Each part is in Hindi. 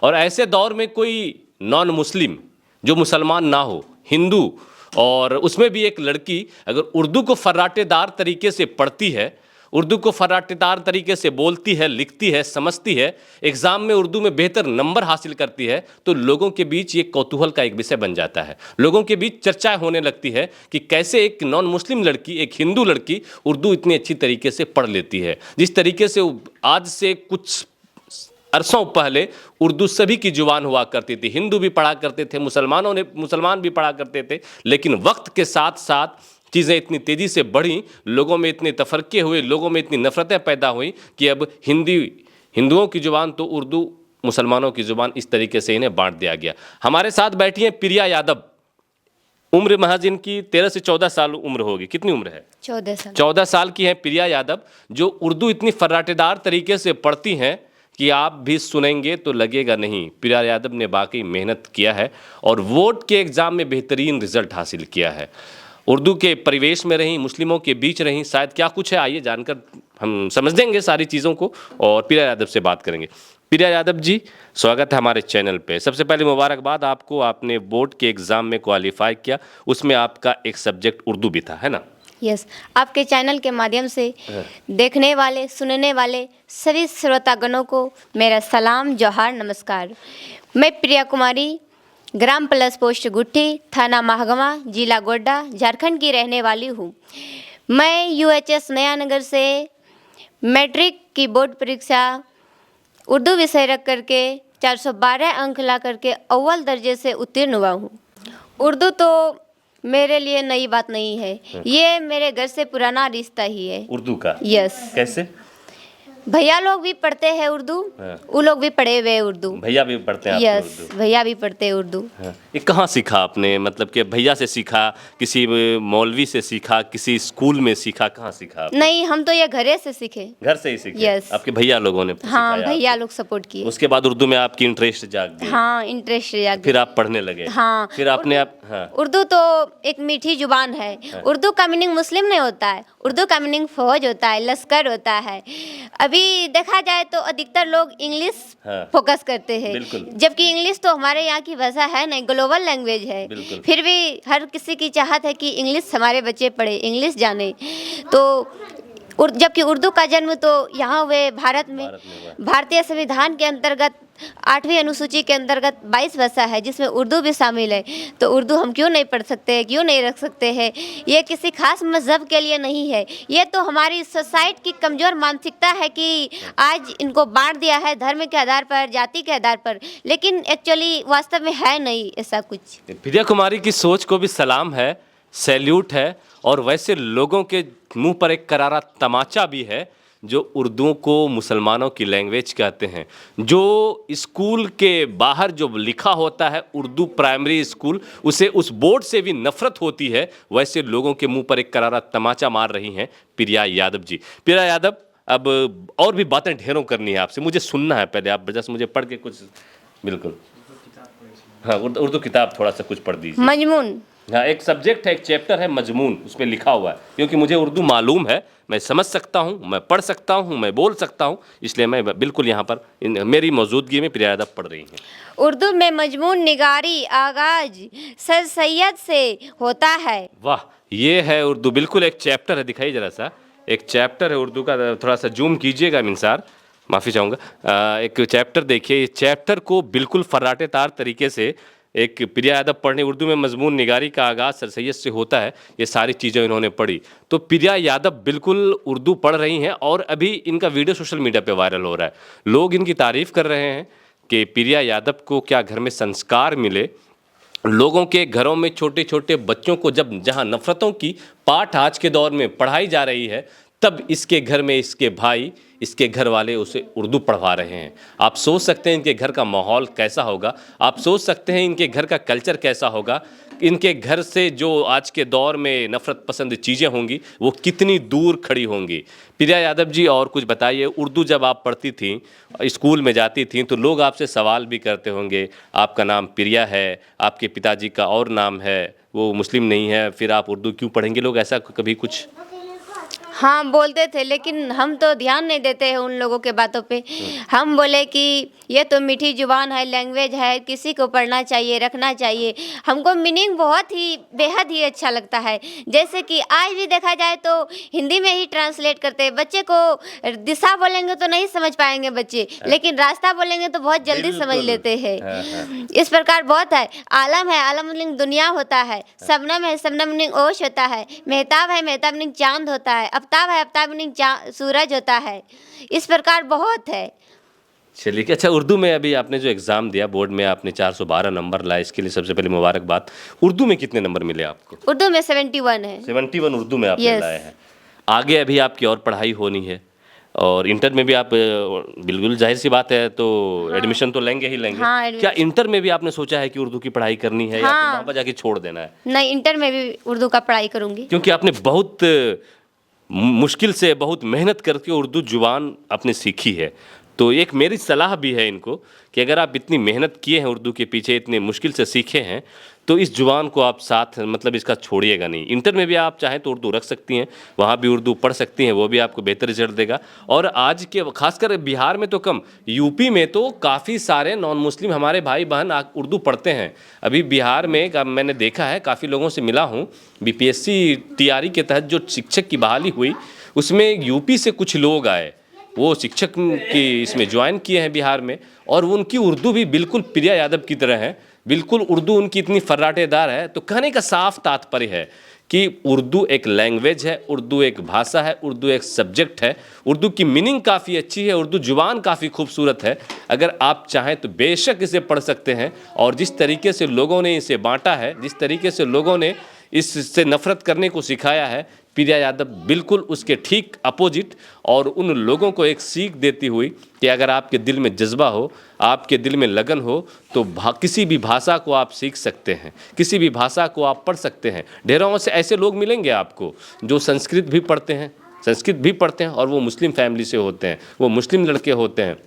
और ऐसे दौर में कोई नॉन मुस्लिम जो मुसलमान ना हो, हिंदू, और उसमें भी एक लड़की अगर उर्दू को फर्राटेदार तरीके से पढ़ती है, उर्दू को फर्राटेदार तरीके से बोलती है, लिखती है, समझती है, एग्ज़ाम में उर्दू में बेहतर नंबर हासिल करती है, तो लोगों के बीच ये कौतूहल का एक विषय बन जाता है। लोगों के बीच चर्चाएं होने लगती है कि कैसे एक नॉन मुस्लिम लड़की, एक हिंदू लड़की उर्दू इतनी अच्छी तरीके से पढ़ लेती है। जिस तरीके से आज से कुछ अरसों पहले उर्दू सभी की जुबान हुआ करती थी, हिंदू भी पढ़ा करते थे, मुसलमान भी पढ़ा करते थे, लेकिन वक्त के साथ साथ चीज़ें इतनी तेज़ी से बढ़ी, लोगों में इतने तफरके हुए, लोगों में इतनी नफ़रतें पैदा हुई कि अब हिंदुओं की ज़ुबान तो उर्दू, मुसलमानों की ज़ुबान, इस तरीके से इन्हें बांट दिया गया। हमारे साथ बैठी हैं प्रिया यादव। उम्र महज इनकी 13 से 14 साल उम्र होगी। कितनी उम्र है? 14 साल। 14 साल की हैं प्रिया यादव, जो उर्दू इतनी फर्राटेदार तरीके से पढ़ती हैं कि आप भी सुनेंगे तो लगेगा नहीं, प्रिया यादव ने वाकई मेहनत किया है और बोर्ड के एग्ज़ाम में बेहतरीन रिजल्ट हासिल किया है। उर्दू के परिवेश में रहीं, मुस्लिमों के बीच रहीं, शायद क्या कुछ है, आइए जानकर हम समझ देंगे सारी चीज़ों को और प्रिया यादव से बात करेंगे। प्रिया यादव जी, स्वागत है हमारे चैनल पे। सबसे पहले मुबारकबाद आपको, आपने बोर्ड के एग्ज़ाम में क्वालिफाई किया, उसमें आपका एक सब्जेक्ट उर्दू भी था, है ना? यस, आपके चैनल के माध्यम से देखने वाले, सुनने वाले सभी श्रोतागणों को मेरा सलाम, जोहार, नमस्कार। मैं Priya Kumari, gram plus post गुट्ठी, थाना महागमा, जिला गोड्डा, झारखंड की रहने वाली हूँ। मैं यूएचएस नयानगर से मैट्रिक की बोर्ड परीक्षा उर्दू विषय रख करके 412 अंक ला करके अव्वल दर्जे से उत्तीर्ण हुआ हूँ। उर्दू तो मेरे लिए नई बात नहीं है, ये मेरे घर से पुराना रिश्ता ही है उर्दू का। यस। कैसे? भैया लोग भी पढ़ते हैं उर्दू, वो लोग भी पढ़े हुए उर्दू। भैया भी पढ़ते हैं आपके यस, उर्दू? भैया भी पढ़ते हैं उर्दू। ये कहाँ सीखा आपने? मतलब कि भैया से सीखा, किसी मौलवी से सीखा, किसी स्कूल में सीखा, कहाँ सीखा आपने? नहीं, हम तो ये घरे से सीखे। घर से ही सीखे? यस। आपके भैया लोगों ने हाँ, सिखाया भैया आपको? लोग सपोर्ट किए। उसके बाद उर्दू में आपकी इंटरेस्ट जाग गई? हाँ, इंटरेस्ट जाग फिर गया। आप पढ़ने लगे? हाँ। फिर आपने हाँ। उर्दू तो एक मीठी जुबान है। उर्दू का मीनिंग मुस्लिम नहीं होता है, उर्दू का मीनिंग फौज होता है, लश्कर होता है। अभी देखा जाए तो अधिकतर लोग इंग्लिश फोकस करते हैं, जबकि इंग्लिश तो हमारे यहाँ की भाषा है नहीं, ग्लोबल लैंग्वेज है। फिर भी हर किसी की चाहत है कि इंग्लिश हमारे बच्चे पढ़े, इंग्लिश जाने। तो जबकि उर्दू का जन्म तो यहाँ हुए भारत में। भारतीय संविधान के अंतर्गत 8वीं अनुसूची के अंतर्गत 22 भाषा है, जिसमें उर्दू भी शामिल है। तो उर्दू हम क्यों नहीं पढ़ सकते, क्यों नहीं रख सकते हैं? ये किसी खास मजहब के लिए नहीं है, ये तो हमारी सोसाइटी की कमज़ोर मानसिकता है कि आज इनको बांट दिया है धर्म के आधार पर, जाति के आधार पर, लेकिन एक्चुअली वास्तव में है नहीं ऐसा कुछ। प्रिया कुमारी की सोच को भी सलाम है, सैल्यूट है, और वैसे लोगों के मुंह पर एक करारा तमाचा भी है जो उर्दू को मुसलमानों की लैंग्वेज कहते हैं। जो स्कूल के बाहर जो लिखा होता है उर्दू प्राइमरी स्कूल, उसे उस बोर्ड से भी नफरत होती है, वैसे लोगों के मुंह पर एक करारा तमाचा मार रही हैं प्रिया यादव जी। प्रिया यादव, अब और भी बातें ढेरों करनी है आपसे, मुझे सुनना है पहले, आप जस्ट मुझे पढ़ के कुछ। बिल्कुल, हाँ, उर्दू किताब थोड़ा सा कुछ पढ़ दीजिए। मजमून, हाँ, एक सब्जेक्ट है, एक चैप्टर है मजमून, उसमें लिखा हुआ है। क्योंकि मुझे उर्दू मालूम है, मैं समझ सकता हूँ, मैं पढ़ सकता हूँ, मैं बोल सकता हूँ, इसलिए मैं बिल्कुल यहाँ पर मेरी मौजूदगी में प्रिया यादव पढ़ रही हैं। उर्दू में मजमून निगारी आगाज सर सैयद से होता है। वाह, ये है उर्दू, बिल्कुल एक चैप्टर है, दिखाइए जरा सा, एक चैप्टर है उर्दू का, थोड़ा सा जूम कीजिएगा मिनसार, माफ़ी चाहूँगा। एक चैप्टर देखिए, इस चैप्टर को बिल्कुल फर्राटेदार तरीके से एक प्रिया यादव पढ़ने, उर्दू में मजमून निगारी का आगाज़ सर सैयद से होता है, ये सारी चीज़ें इन्होंने पढ़ी। तो प्रिया यादव बिल्कुल उर्दू पढ़ रही हैं और अभी इनका वीडियो सोशल मीडिया पे वायरल हो रहा है। लोग इनकी तारीफ़ कर रहे हैं कि प्रिया यादव को क्या घर में संस्कार मिले। लोगों के घरों में छोटे छोटे बच्चों को जब जहाँ नफ़रतों की पाठ आज के दौर में पढ़ाई जा रही है, तब इसके घर में इसके भाई, इसके घर वाले उसे उर्दू पढ़वा रहे हैं। आप सोच सकते हैं इनके घर का माहौल कैसा होगा, आप सोच सकते हैं इनके घर का कल्चर कैसा होगा, इनके घर से जो आज के दौर में नफ़रत पसंद चीज़ें होंगी वो कितनी दूर खड़ी होंगी। प्रिया यादव जी, और कुछ बताइए, उर्दू जब आप पढ़ती थीं, स्कूल में जाती थीं, तो लोग आपसे सवाल भी करते होंगे, आपका नाम प्रिया है, आपके पिताजी का और नाम है, वो मुस्लिम नहीं है, फिर आप उर्दू क्यों पढ़ेंगे? लोग ऐसा कभी कुछ? हाँ बोलते थे, लेकिन हम तो ध्यान नहीं देते हैं उन लोगों के बातों पे। हम बोले कि ये तो मीठी जुबान है, लैंग्वेज है, किसी को पढ़ना चाहिए, रखना चाहिए। हमको मीनिंग बहुत ही बेहद ही अच्छा लगता है। जैसे कि आज भी देखा जाए तो हिंदी में ही ट्रांसलेट करते हैं। बच्चे को दिशा बोलेंगे तो नहीं समझ पाएंगे बच्चे, लेकिन रास्ता बोलेंगे तो बहुत जल्दी समझ लेते हैं। इस प्रकार बहुत है। आलम है, आलम मीनिंग दुनिया होता है। शबनम है, शबनम मीनिंग ओश होता है। मेहताब है, मेहताब मीनिंग चांद होता है। आफ्ताब है, आफ्ताब मीनिंग सूरज होता है। इस प्रकार बहुत है। चलिए, अच्छा उर्दू में अभी आपने जो एग्ज़ाम दिया बोर्ड में, आपने 412 नंबर लाए, इसके लिए सबसे पहले मुबारकबाद। उर्दू में कितने नंबर मिले आपको? उर्दू में 71 है। 71 उर्दू में आपने Yes. लाए हैं। आगे अभी आपकी और पढ़ाई होनी है और इंटर में भी आप बिल्कुल जाहिर सी बात है तो एडमिशन तो लेंगे ही लेंगे। हाँ, क्या इंटर में भी आपने सोचा है कि उर्दू की पढ़ाई करनी है या फिर हाँ। वहाँ पर जाके छोड़ देना है? नहीं, इंटर में भी उर्दू का पढ़ाई करूँगी। क्योंकि आपने बहुत मुश्किल से, बहुत मेहनत करके उर्दू जुबान आपने सीखी है। तो एक मेरी सलाह भी है इनको कि अगर आप इतनी मेहनत किए हैं उर्दू के पीछे, इतने मुश्किल से सीखे हैं, तो इस जुबान को आप साथ मतलब इसका छोड़िएगा नहीं। इंटर में भी आप चाहें तो उर्दू रख सकती हैं, वहाँ भी उर्दू पढ़ सकती हैं, वो भी आपको बेहतर रिजल्ट देगा। और आज के खासकर बिहार में तो कम, यूपी में तो काफ़ी सारे नॉन मुस्लिम हमारे भाई बहन उर्दू पढ़ते हैं। अभी बिहार में मैंने देखा है, काफ़ी लोगों से मिला हूँ, बीपीएससी टीआरई के तहत जो शिक्षक की बहाली हुई उसमें यूपी से कुछ लोग आए, वो शिक्षक की इसमें ज्वाइन किए हैं बिहार में, और उनकी उर्दू भी बिल्कुल प्रिया यादव की तरह है। बिल्कुल उर्दू उनकी इतनी फर्राटेदार है। तो कहने का साफ तात्पर्य है कि उर्दू एक लैंग्वेज है, उर्दू एक भाषा है, उर्दू एक सब्जेक्ट है। उर्दू की मीनिंग काफ़ी अच्छी है, उर्दू जुबान काफ़ी खूबसूरत है। अगर आप चाहें तो बेशक इसे पढ़ सकते हैं। और जिस तरीके से लोगों ने इसे बांटा है, जिस तरीके से लोगों ने इससे नफरत करने को सिखाया है, प्रिया यादव बिल्कुल उसके ठीक अपोजिट, और उन लोगों को एक सीख देती हुई कि अगर आपके दिल में जज्बा हो, आपके दिल में लगन हो, तो किसी भी भाषा को आप सीख सकते हैं, किसी भी भाषा को आप पढ़ सकते हैं। ढेरों से ऐसे लोग मिलेंगे आपको जो संस्कृत भी पढ़ते हैं, और वो मुस्लिम फैमिली से होते हैं, वो मुस्लिम लड़के होते हैं।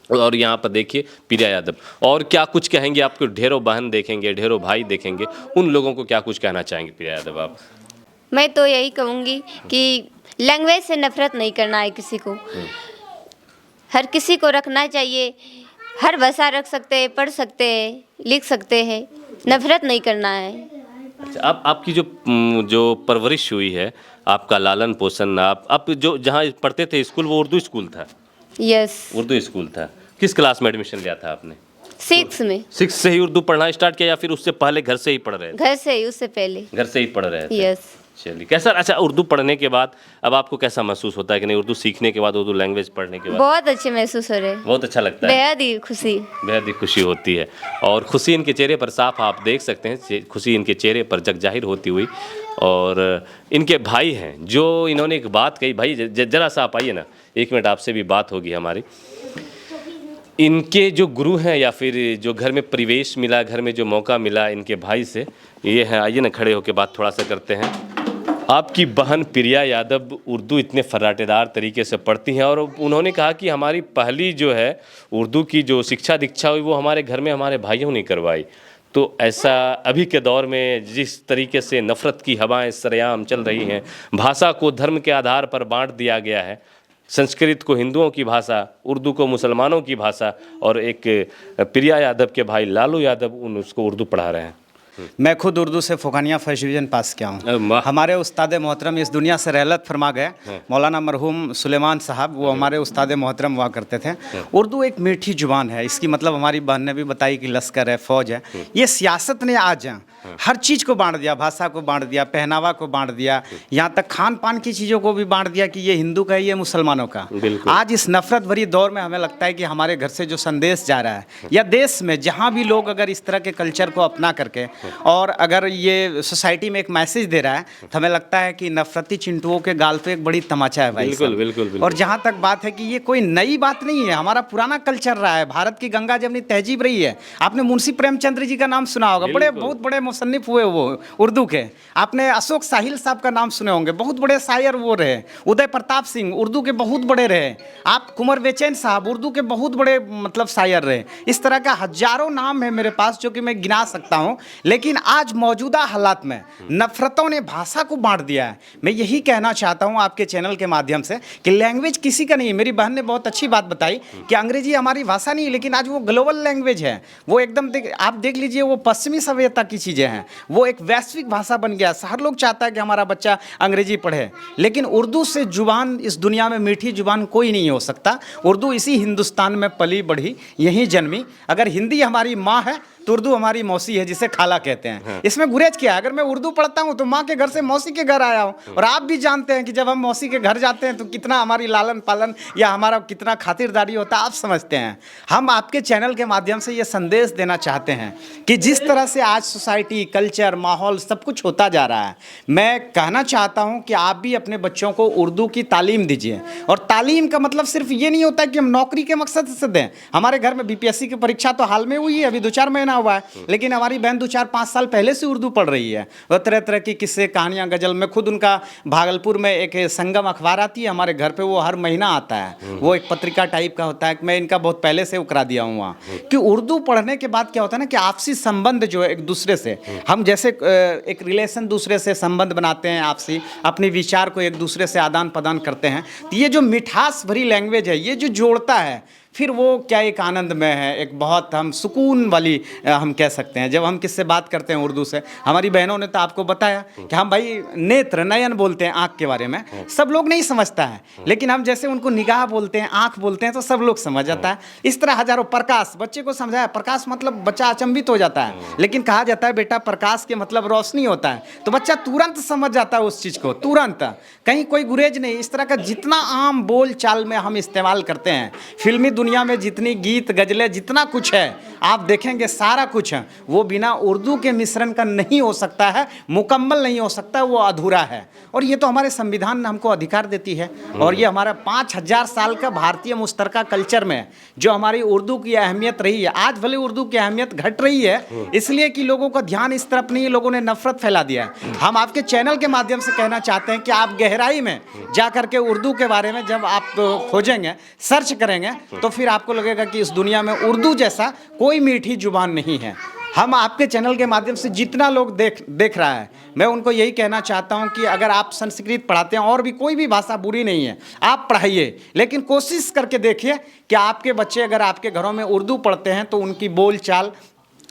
और यहाँ पर देखिए प्रिया यादव, और क्या कुछ कहेंगे? आपको ढेरों बहन देखेंगे, ढेरों भाई देखेंगे, उन लोगों को क्या कुछ कहना चाहेंगे प्रिया यादव आप? मैं तो यही कहूँगी कि लैंग्वेज से नफरत नहीं करना है किसी को। हर किसी को रखना चाहिए। हर भाषा रख सकते हैं, पढ़ सकते हैं, लिख सकते हैं, नफरत नहीं करना है। अच्छा, आपकी जो परवरिश हुई है, आपका लालन पोषण, आप जो जहाँ पढ़ते थे स्कूल, वो उर्दू स्कूल था? यस। उर्दू स्कूल था। किस क्लास में एडमिशन लिया था आपने? 6 में। 6 से ही उर्दू पढ़ना स्टार्ट किया या फिर उससे पहले घर से ही पढ़ रहे थे? घर से ही, उससे पहले। घर से ही पढ़ रहे थे। यस। चलिए, कैसा, अच्छा उर्दू पढ़ने के बाद अब आपको कैसा महसूस होता है कि नहीं, उर्दू सीखने के बाद, उर्दू लैंग्वेज पढ़ने के बाद? बहुत अच्छे महसूस हो रहे हैं। बहुत अच्छा लगता है, बेहद ही खुशी। बेहद ही खुशी होती है। और खुशी इनके चेहरे पर साफ आप देख सकते हैं, खुशी इनके चेहरे पर जग जाहिर होती हुई। और इनके भाई हैं जो इन्होंने एक बात कही, भाई जरा सा आप आइए ना, 1 मिनट आपसे भी बात होगी हमारी। इनके जो गुरु हैं या फिर जो घर में परिवेश मिला, घर में जो मौका मिला इनके भाई से, ये है, आइए ना खड़े होकर बात थोड़ा सा करते हैं। आपकी बहन प्रिया यादव उर्दू इतने फर्राटेदार तरीके से पढ़ती हैं, और उन्होंने कहा कि हमारी पहली जो है उर्दू की जो शिक्षा दीक्षा हुई वो हमारे घर में हमारे भाइयों ने करवाई। तो ऐसा अभी के दौर में जिस तरीके से नफ़रत की हवाएं सरेआम चल रही हैं, भाषा को धर्म के आधार पर बांट दिया गया है, संस्कृत को हिंदुओं की भाषा, उर्दू को मुसलमानों की भाषा, और एक प्रिया यादव के भाई लालू यादव उसको उर्दू पढ़ा रहे हैं। मैं खुद उर्दू से फ़ोकानिया फर्स्ट डिवीज़न पास किया हूँ। हमारे उस्ताद मोहतरम इस दुनिया से रहलत फरमा गए, मौलाना मरहूम सुलेमान साहब, वो हमारे उस्ताद मोहतरम हुआ करते थे। उर्दू एक मीठी ज़ुबान है। इसकी मतलब हमारी बहन ने भी बताई कि लश्कर है, फ़ौज है। ये सियासत ने आज हर चीज़ को बांट दिया, भाषा को बांट दिया, पहनावा को बांट दिया, यहाँ तक खान पान की चीज़ों को भी बांट दिया कि ये हिंदू का है, ये मुसलमानों का। आज इस नफरत भरी दौर में हमें लगता है कि हमारे घर से जो संदेश जा रहा है, या देश में जहाँ भी लोग अगर इस तरह के कल्चर को अपना करके और अगर ये सोसाइटी में एक मैसेज दे रहा है, तो हमें लगता है कि नफरती चिंटुओं के गाल पे एक बड़ी तमाचा है भाई। बिल्कुल, बिल्कुल, बिल्कुल। और जहाँ तक बात है कि ये कोई नई बात नहीं है, हमारा पुराना कल्चर रहा है, भारत की गंगा जमनी तहजीब रही है। आपने मुंशी प्रेमचंद्र जी का नाम सुना होगा, बहुत बड़े मुसन्निफ हुए वो उर्दू के। आपने अशोक साहिल साहब का नाम सुने होंगे, बहुत बड़े शायर वो रहे। उदय प्रताप सिंह उर्दू के बहुत बड़े रहे। आप कुंवर बेचैन साहब उर्दू के बहुत बड़े मतलब शायर रहे। इस तरह का हजारों नाम है मेरे पास जो कि मैं गिना सकता हूँ, लेकिन आज मौजूदा हालात में नफरतों ने भाषा को बांट दिया है। मैं यही कहना चाहता हूं आपके चैनल के माध्यम से कि लैंग्वेज किसी का नहीं है। मेरी बहन ने बहुत अच्छी बात बताई कि अंग्रेजी हमारी भाषा नहीं है, लेकिन आज वो ग्लोबल लैंग्वेज है। वो एकदम आप देख लीजिए, वो पश्चिमी सभ्यता की चीज़ें हैं, वो एक वैश्विक भाषा बन गया। हर लोग चाहता है कि हमारा बच्चा अंग्रेजी पढ़े, लेकिन उर्दू से जुबान इस दुनिया में मीठी जुबान कोई नहीं हो सकता। उर्दू इसी हिंदुस्तान में पली बढ़ी, यहीं जन्मी। अगर हिंदी हमारी माँ है तो उर्दू हमारी मौसी है, जिसे खाला कहते हैं। इसमें गुरेज क्या है? अगर मैं उर्दू पढ़ता हूँ तो माँ के घर से मौसी के घर आया हूँ। और आप भी जानते हैं कि जब हम मौसी के घर जाते हैं तो कितना हमारी लालन पालन या हमारा कितना खातिरदारी होता है, आप समझते हैं। हम आपके चैनल के माध्यम से ये संदेश देना चाहते हैं कि जिस तरह से आज सोसाइटी, कल्चर, माहौल सब कुछ होता जा रहा है, मैं कहना चाहता हूँ कि आप भी अपने बच्चों को उर्दू की तालीम दीजिए। और तालीम का मतलब सिर्फ ये नहीं होता कि हम नौकरी के मकसद से दें। हमारे घर में BPSC की परीक्षा तो हाल में हुई है, अभी 2-4 महीना हुआ है, लेकिन हमारी बहन 2-4-5 साल पहले से उर्दू पढ़ रही है। और तरह तरह की किस्से, कहानियां, गजल। मैं खुद उनका भागलपुर में एक संगम अखबार आती है हमारे घर पे, वो हर महीना आता है। वो एक पत्रिका टाइप का होता है, मैं इनका बहुत पहले से करा दिया हूँ वहाँ। कि उर्दू पढ़ने के बाद क्या होता है ना कि आपसी संबंध जो है एक दूसरे से, हम जैसे एक रिलेशन दूसरे से संबंध बनाते हैं आपसी, अपने विचार को एक दूसरे से आदान प्रदान करते हैं। तो ये जो मिठास भरी लैंग्वेज है, ये जो जोड़ता है, फिर वो क्या एक आनंद में है, एक बहुत हम सुकून वाली हम कह सकते हैं। जब हम किससे बात करते हैं उर्दू से, हमारी बहनों ने तो आपको बताया कि हम भाई नेत्र, नयन बोलते हैं आँख के बारे में, सब लोग नहीं समझता है, लेकिन हम जैसे उनको निगाह बोलते हैं, आँख बोलते हैं, तो सब लोग समझ जाता है। इस तरह हजारों। प्रकाश, बच्चे को समझाया, प्रकाश मतलब बच्चा अचंभित हो जाता है, लेकिन कहा जाता है बेटा प्रकाश के मतलब रोशनी होता है, तो बच्चा तुरंत समझ जाता है उस चीज़ को, तुरंत, कहीं कोई गुरेज नहीं। इस तरह का जितना आम बोल चाल में हम इस्तेमाल करते हैं, फिल्मी दुनिया में जितनी गीत गजलें, जितना कुछ है आप देखेंगे, सारा कुछ है वो बिना उर्दू के मिश्रण का नहीं हो सकता है, मुकम्मल नहीं हो सकता, वो अधूरा है। और ये तो हमारे संविधान ने हमको अधिकार देती है। और ये हमारा 5000 साल का भारतीय मुश्तरका कल्चर में जो हमारी उर्दू की अहमियत रही है, आज भले उर्दू की अहमियत घट रही है इसलिए कि लोगों का ध्यान इस तरफ नहीं है, लोगों ने नफरत फैला दिया है। हम आपके चैनल के माध्यम से कहना चाहते हैं कि आप गहराई में जा करके उर्दू के बारे में जब आप खोजेंगे, सर्च करेंगे, तो फिर आपको लगेगा कि इस दुनिया में उर्दू जैसा कोई मीठी जुबान नहीं है। हम आपके चैनल के माध्यम से जितना लोग देख रहा है, मैं उनको यही कहना चाहता हूं कि अगर आप संस्कृत पढ़ाते हैं, और भी कोई भी भाषा बुरी नहीं है, आप पढ़ाइए, लेकिन कोशिश करके देखिए कि आपके बच्चे अगर आपके घरों में उर्दू पढ़ते हैं तो उनकी बोल चाल,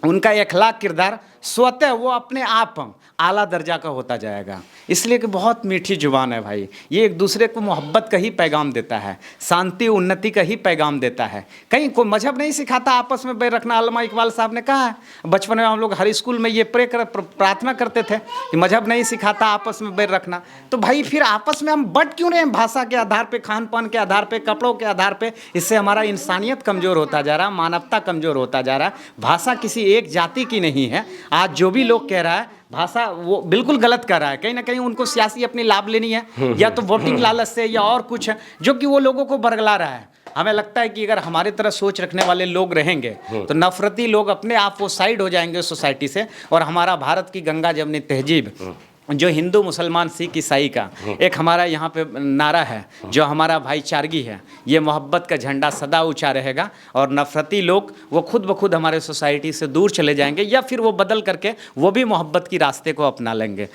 उनका अखलाक, किरदार स्वतः वो अपने आप आला दर्जा का होता जाएगा। इसलिए कि बहुत मीठी जुबान है भाई, ये एक दूसरे को मोहब्बत का ही पैगाम देता है, शांति उन्नति का ही पैगाम देता है। कहीं कोई मजहब नहीं सिखाता आपस में बैर रखना। अल्लामा इकबाल साहब ने कहा है, बचपन में हम लोग हर स्कूल में ये प्रार्थना करते थे कि मजहब नहीं सिखाता आपस में बैर रखना। तो भाई फिर आपस में हम बट क्यों रहे हैं? भाषा के आधार पर, खान पान के आधार पर, कपड़ों के आधार पर। इससे हमारा इंसानियत कमज़ोर होता जा रहा है, मानवता कमज़ोर होता जा रहा है। भाषा किसी एक जाति की नहीं है। आज जो भी लोग कह रहा है भाषा, वो बिल्कुल गलत कर रहा है। कहीं ना कहीं उनको सियासी अपनी लाभ लेनी है, या तो वोटिंग लालच से, या और कुछ है जो कि वो लोगों को बरगला रहा है। हमें लगता है कि अगर हमारे तरह सोच रखने वाले लोग रहेंगे तो नफरती लोग अपने आप वो साइड हो जाएंगे सोसाइटी से। और हमारा भारत की गंगा जमनी तहजीब, जो हिंदू, मुसलमान, सिख, ईसाई का एक हमारा यहाँ पे नारा है, जो हमारा भाईचारगी है, ये मोहब्बत का झंडा सदा ऊंचा रहेगा। और नफरती लोग वो खुद ब खुद हमारे सोसाइटी से दूर चले जाएंगे, या फिर वो बदल करके वो भी मोहब्बत की रास्ते को अपना लेंगे।